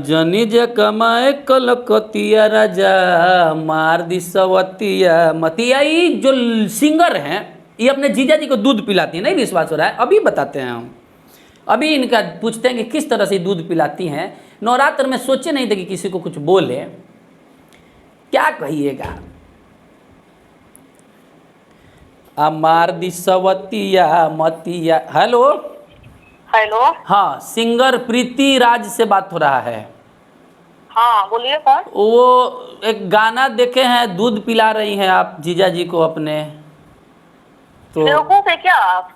जनी जे कमाए कलकतिया राजा मार दी सवतिया मतिया। ये जो सिंगर हैं ये अपने जीजा जी को दूध पिलाती हैं, नहीं विश्वास हो रहा है? अभी बताते हैं हम, अभी इनका पूछते हैं कि किस तरह से दूध पिलाती हैं। नवरात्र में सोचे नहीं थे कि किसी को कुछ बोले, क्या कहिएगा। मार दी सवतिया मतिया। Hello hello. हाँ, सिंगर प्रीति राज से बात हो रहा है। हाँ बोलिए कौन? वो एक गाना देखे हैं, दूध पिला रही हैं आप जीजा जी को अपने, तो बेवकूफ है क्या आप?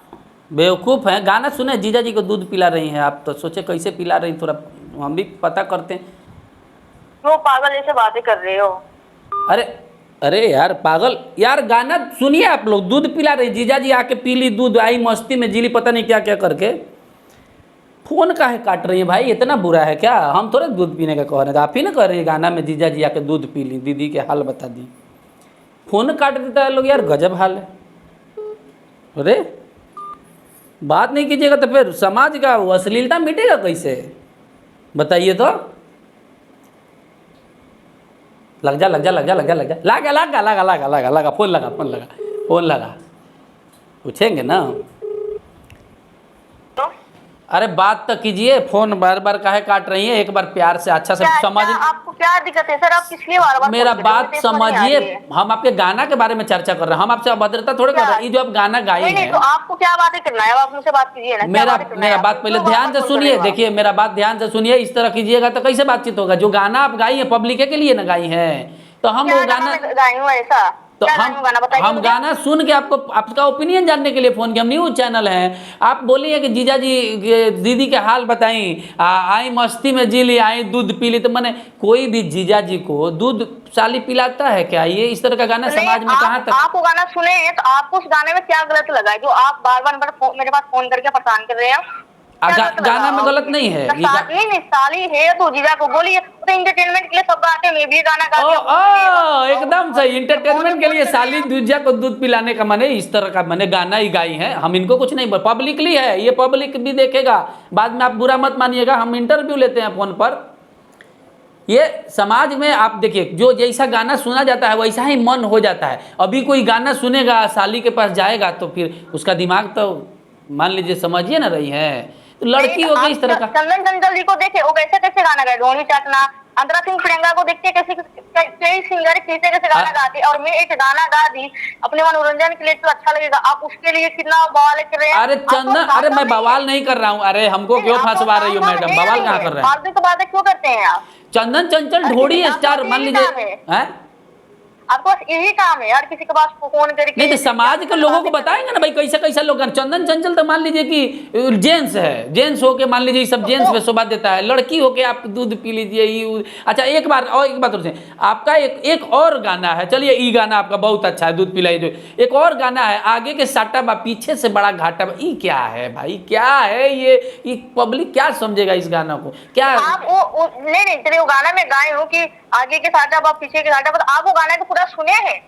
बेवकूफ़ हैं। गाना सुने, जीजा जी को दूध पिला रही हैं आप, तो सोचे कैसे पिला रही, थोड़ा हम भी पता करते हैं। क्यों पागल जैसे बातें कर रहे हो? अरे अरे यार पागल यार, गाना सुनिए आप लोग। दूध पिला रही, जीजा जी आके पी ली दूध, आई मस्ती में जीली, पता नहीं क्या क्या करके। फोन काहे काट रही है भाई, इतना बुरा है क्या? हम थोड़े दूध पीने का कह रहे थे, आप ही ना कह रहे हैं गाना में जीजा जी आके दूध पी ली, दीदी के हाल बता दी। फोन काट देता है लोग यार, गजब हाल है। अरे बात नहीं कीजिएगा तो फिर समाज का वो अश्लीलता मिटेगा कैसे, बताइए तो। लग जा लग जा लग जा लग जा लग जा लगा लगा लगा लगा लगा लगा फोन लगा फोन लगा फोन लगा, पूछेंगे ना। तो अरे बात तो कीजिए, फोन बार बार काहे काट रही है? एक बार प्यार से अच्छा से समझ। आपको क्या दिक्कत है सर? आप किस लिए बार बार मेरा फोन कर रहे हो? बात मुझे समझ नहीं आ समझिए, रही है। हम आपके गाना के बारे में चर्चा कर रहे हैं, हम आपसे अभद्रता थोड़े कर रहे हैं। ये जो आप गाना गाई नहीं नहीं, हैं, तो आपको क्या बातें करना है? अब आप मुझसे बात कीजिए ना। क्या मेरा बातें करना है मेरा बात आपको? पहले क्यों ध्यान बार-बार से फोन कर रहे सुनिए। हो आप? देखिए मेरा बात ध्यान से सुनिए, इस तरह कीजिएगा तो कैसे बातचीत होगा? जो गाना आप गाई है पब्लिक के लिए ना गाई है, तो हम वो क्या गाना, मैं गाई हूँ ऐसा? तो क्या गाई हूँ गाना बताइए हम मुझे। गाना सुन के आपको आपका ओपिनियन जानने के लिए फ़ोन किया। हम न्यूज़ चैनल हैं, आप बोलिए कि जीजा जी दीदी के हाल बताई, आई मस्ती में जी ली, आई दूध पी ली, तो मैंने कोई भी जीजा जी को दूध साली पिलाता है क्या? ये इस तरह का गाना तो नहीं, समाज में कहाँ तक? आप वो गाना सुने हैं तो आपको उस गाने में क्या गलत लगा है जो आप बार बार मेरे पास फोन करके परेशान कर रहे हैं? क्या गलत लगा? गाना में गलत नहीं है ये नहीं साली है तो जीजा को बोलिए, तो एंटरटेनमेंट के लिए सब गाते हैं, मैं भी गाना गाती हूँ। ओ एकदम सही, इंटरटेनमेंट के लिए साली दूजा को दूध पिलाने का माने इस तरह का माने गाना ही गाई है। हम इनको कुछ नहीं, पब्लिकली है ये, पब्लिक भी देखेगा, बाद में आप बुरा मत मानिएगा। हम इंटरव्यू लेते हैं फोन पर। ये समाज में आप देखिए, जो जैसा गाना सुना जाता है वैसा ही मन हो जाता है। अभी कोई गाना सुनेगा, साली के पास जाएगा, तो फिर उसका दिमाग तो मान लीजिए, समझिए ना रही है, तो लड़की हो गई इस तरह का। चंदन चंचल जी को देखे, वो कैसे कैसे गाना गाए, ढोनी चाटना, अंतरा सिंह प्रियंका को देखते कैसे कई सिंगर कैसे कैसे गाना गाते, और मैं एक गाना गा दी अपने मनोरंजन के लिए तो अच्छा लगेगा, आप उसके लिए कितना बवाल कर रहे हैं। अरे चंदन, अरे मैं बवाल नहीं कर रहा हूँ। अरे हमको क्यों फंसवा रही हो मैडम, बवाल कहाँ कर रहे हैं? फालतू की बातें क्यों करते हैं आप? चंदन चंचल ढोड़ी स्टार मान लीजिए हैं, आपको बस यही काम है यार, किसी के पास फोन करके। नहीं तो समाज के लोगों को बताएंगे ना भाई कैसा कैसा लोग। चंदन चंचल तो मान लीजिए कि जेंट्स है, जेंट्स होके मान लीजिए सब जेंट्स में शोभा देता है, लड़की होके आप दूध पी लीजिए ये। अच्छा एक बार और एक बात और आपका एक और गाना है, चलिए ये गाना आपका बहुत अच्छा है, दूध पिलाई जो। एक और गाना है, आगे के साटा बा पीछे से बड़ा घाटा बा, ये क्या है भाई, क्या है ये पब्लिक क्या समझेगा इस गाना को? क्या आप वो नहीं चलिए, वो गाना मैं गाई हूँ कि आगे के साटा बा पीछे के साटा बा, आप वो गाना तो पूरा सुने हैं?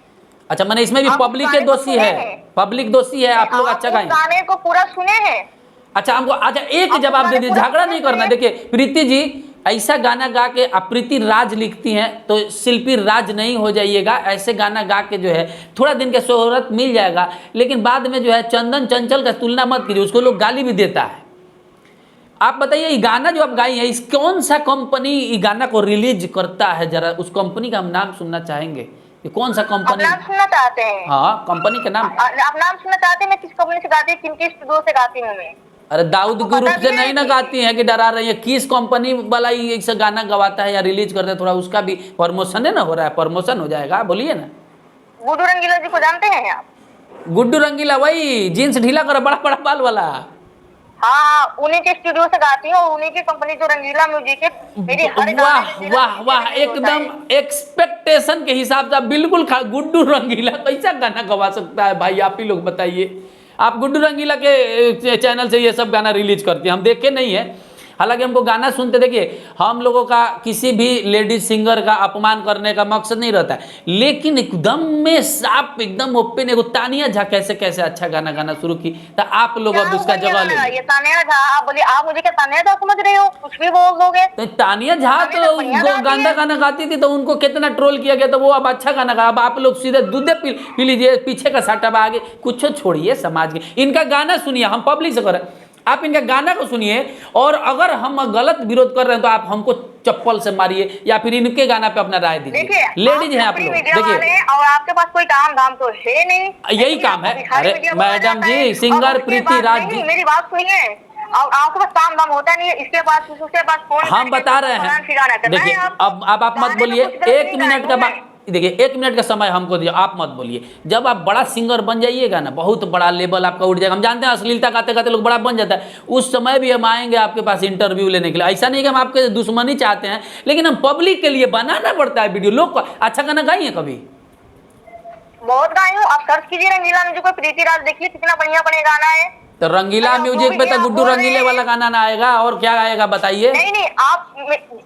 अच्छा मैंने इसमें भी पब्लिक के दोषी है, पब्लिक दोषी है, आप लोग अच्छा गाएं, गाने को पूरा सुने हैं? अच्छा हमको अच्छा एक जवाब दे दीजिए, झगड़ा नहीं करना। देखिए प्रीति जी ऐसा गाना गा के आप प्रीति राज लिखती हैं तो शिल्पी राज नहीं हो जाइएगा। ऐसे गाना गा के जो है थोड़ा दिन का शोहरत मिल जाएगा, लेकिन बाद में जो है चंदन चंचल का तुलना मत कीजिए, उसको लोग गाली भी देता है। आप बताइए ये गाना जो आप गाई है, इस कौन सा कंपनी ये गाना को रिलीज करता है? जरा उस कंपनी का हम नाम सुनना चाहेंगे, ये कौन सा कंपनी? नाम सुनना चाहते हैं? हाँ कंपनी का नाम। आप नाम सुनना चाहते हैं? मैं किस कंपनी से गाती हूँ, किन स्टूडियो से गाती हूँ मैं? अरे दाऊद ग्रुप से नहीं ना गाती हैं कि डरा रही है? किस कंपनी वाला ये ऐसा गाना गवाता है या रिलीज करता है? थोड़ा उसका भी प्रमोशन है ना, हो रहा है, प्रमोशन हो जाएगा, बोलिए ना। गुड्डू रंगीला जी को जानते हैं आप? गुड्डू रंगीला, वही जीन्स ढीला कर बड़ा बड़ा बाल वाला। हाँ उन्हीं के स्टूडियो से गाती हूँ, उन्हीं की कंपनी जो रंगीला म्यूजिक है। मेरी हर वाह वाह वाह, एकदम एक्सपेक्टेशन के हिसाब से बिल्कुल। गुड्डू रंगीला कैसा गाना गवा सकता है भाई, आप ही लोग बताइए। आप गुड्डू रंगीला के चैनल से ये सब गाना रिलीज करती हैं, हम देखे नहीं है। हालांकि हमको गाना सुनते, देखिए हम लोगों का किसी भी लेडीज सिंगर का अपमान करने का मकसद नहीं रहता है, लेकिन एकदम में साफ एकदम ओपन एगो तानिया झा कैसे कैसे अच्छा गाना गाना शुरू की, तो आप लोग अब उसका जगह ले लीजिए। ये तानिया झा, आप बोलिए, आप मुझे क्या तानिया झा समझ रहे हो? कुछ भी बोल दोगे। तो तानिया झा तो गंदा गाना गाती थी, तो उनको कितना ट्रोल किया गया, तो वो अब अच्छा गाना गा। अब आप लोग सीधे दूधे पी लीजिए, पीछे का साटा आगे कुछ छोड़िए समाज के, इनका गाना सुनिए, हम पब्लिक से करें, आप इनका गाना को सुनिए, और अगर हम गलत विरोध कर रहे हैं तो आप हमको चप्पल से मारिए या फिर इनके गाना पे अपना राय दीजिए। लेडीज हैं आप लोग, देखिए, और आपके पास कोई काम धाम तो है नहीं, यही काम है। अरे मैडम जी, सिंगर प्रीति राज जी, मेरी बात सुनिए, और आपके पास काम धाम होता नहीं है, इसके पास उसके पास फोन, हम बता रहे हैं। देखिए अब आप मत बोलिए, 1 मिनट का बात, देखिए 1 मिनट का समय हमको दिया, आप मत बोलिए। जब आप बड़ा सिंगर बन जाइएगा ना, बहुत बड़ा लेवल आपका उठ जाएगा, हम जानते हैं अश्लीलता गाते गाते लोग बड़ा बन जाता है, उस समय भी हम आएंगे आपके पास इंटरव्यू लेने के लिए। ऐसा नहीं कि हम आपके दुश्मनी चाहते हैं, लेकिन हम पब्लिक के लिए बनाना पड़ता है वीडियो। लोग को अच्छा गाना गाइए, कभी बहुत गाई हूँ, आप सर्च कीजिए रंगीला म्यूजिक पे प्रीति राज, देखिए कितना बढ़िया बढ़िया गाना है। तो रंगीला म्यूजिक पे तो गुड्डू रंगीले वाला गाना ना आएगा, और क्या आएगा बताइए? नहीं, आप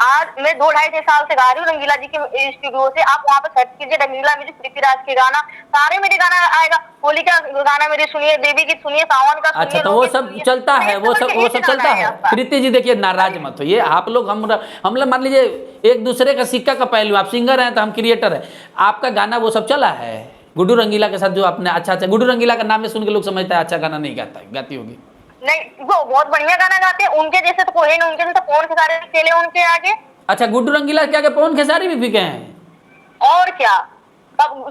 आज मैं 2-2.5 साल से गा रही हूँ रंगीला जी के स्टूडियो से, आप वहाँ पे सर्च कीजिए रंगीला म्यूजिक प्रीति राज के गाना, सारे मेरे गाना आएगा। होली का गाना मेरे सुनिए, देवी गीत सुनिए, सावन का सुनिए। अच्छा, तो वो सब चलता है, वो सब चलता है। प्रीति जी देखिए, नाराज मत होइए आप लोग, हम लोग मान लीजिए एक दूसरे का सिक्का का पहलू, आप सिंगर हैं तो हम क्रिएटर हैं, आपका गाना वो सब चला है गुड्डू रंगीला के साथ जो आपने अच्छा, गुड्डू रंगीला का नाम में सुन के लोग समझता है अच्छा गाना नहीं गाती होगी। नहीं, वो बहुत बढ़िया गाना गाते हैं, उनके जैसे तो कोई नहीं, उनके जैसे पवन खेसारी खेले उनके आगे। अच्छा, गुड्डू रंगीला के आगे पवन खेसारी भी फीके हैं? और क्या,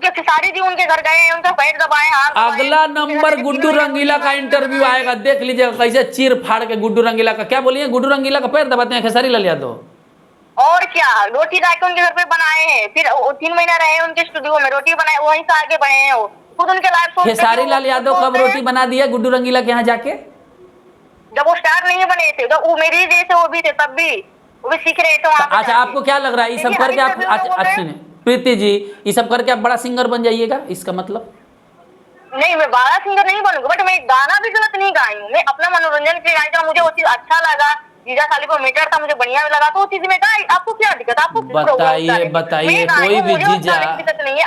खेसारी जी उनके घर गए हैं, उनका पैर दबाए, हाथ अगला नंबर गुड्डू रंगीला का इंटरव्यू आएगा, देख लीजिएगा कैसे चीर फाड़ के गुड्डू रंगीला का, क्या बोलिए, गुड्डू रंगीला का पैर दबाते हैं खेसारी लाल यादव। और क्या, रोटी लाके उनके घर पे बनाए हैं, फिर 3 महीना रहे उनके स्टूडियो में, रोटी बनाए, वहीं से आगे बढ़े हैं वो खुद। उनके लाइव शो खेसारी लाल यादव कब रोटी बना दिया गुड्डू रंगीला के यहाँ जाके? जब वो स्टार नहीं बने थे, तो वो मेरी जैसे वो भी थे, तब भी वो भी सीख रहे थे वहाँ पे। अच्छा, आपको क्या लग रहा है ये सब करके आप, अच्छा प्रीति जी, ये सब करके आप बड़ा सिंगर बन जाइएगा, इसका मतलब? नहीं, मैं बड़ा सिंगर नहीं बनूंगा, बट मैं गाना भी गलत नहीं गाई हूँ, मैं अपना मनोरंजन के लिए गाई थी, मुझे वो चीज अच्छा लगा, जीजा साली को मीटर था, मुझे बढ़िया लगा, तो वो चीज में गाई। आपको क्या दिक्कत? आपको बताइए कोई भी जीजा, दिक्कत नहीं है,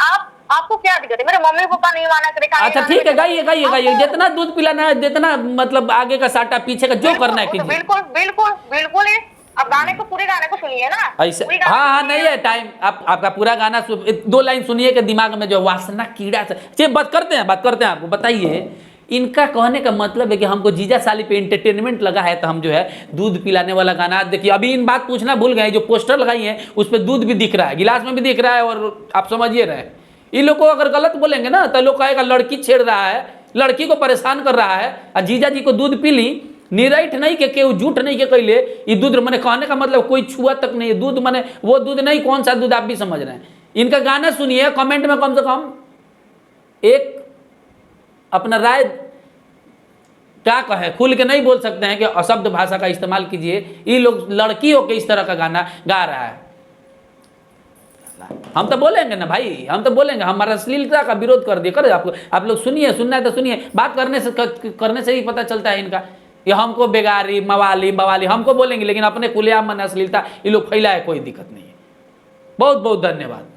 आपको क्या दिक्कत है? मेरे मम्मी पापा नहीं गाना करे। अच्छा ठीक है, गाइए, जितना दूध पिलाना है, जितना मतलब आगे का साटा पीछे का जो करना है कीजिए। बिल्कुल बिल्कुल बिल्कुल है। अब गाने को, पूरे गाने को सुनिए ना ऐसे। हाँ, नहीं है टाइम, आपका पूरा गाना 2 लाइन सुनिए के दिमाग में जो वासना कीड़ा से बात करते हैं आपको बताइए। इनका कहने का मतलब है कि हमको जीजा साली पे एंटरटेनमेंट लगा है, तो हम जो है दूध पिलाने वाला गाना, देखिए अभी इन बात पूछना भूल गए, जो पोस्टर लगाई है उस पर दूध भी दिख रहा है, गिलास में भी दिख रहा है, और आप समझिए रहे, इन लोग को अगर गलत बोलेंगे ना तो लोग कहेगा लड़की छेड़ रहा है, लड़की को परेशान कर रहा है, और जीजा जी को दूध पी ली, निराइठ नहीं के केहू झूठ नहीं के कैले, ये दूध मैंने कहने का मतलब कोई छुआ तक नहीं है, दूध मैंने वो दूध नहीं, कौन सा दूध आप भी समझ रहे हैं। इनका गाना सुनिए, कमेंट में कम से कम एक अपना राय क्या कहे, खुल के नहीं बोल सकते हैं कि अशब्द भाषा का इस्तेमाल कीजिए। ये लोग लड़कियों के इस तरह का गाना गा रहा है, हम तो बोलेंगे ना भाई, हम तो बोलेंगे, हमारा अश्लीलता का विरोध कर दिए, करे आपको, आप लोग सुनिए, सुनना है तो सुनिए, बात करने से ही पता चलता है इनका, ये हमको बेगारी मवाली हमको बोलेंगे, लेकिन अपने खुलेआम मन अश्लीलता ये लोग फैलाए, कोई दिक्कत नहीं है। बहुत बहुत धन्यवाद।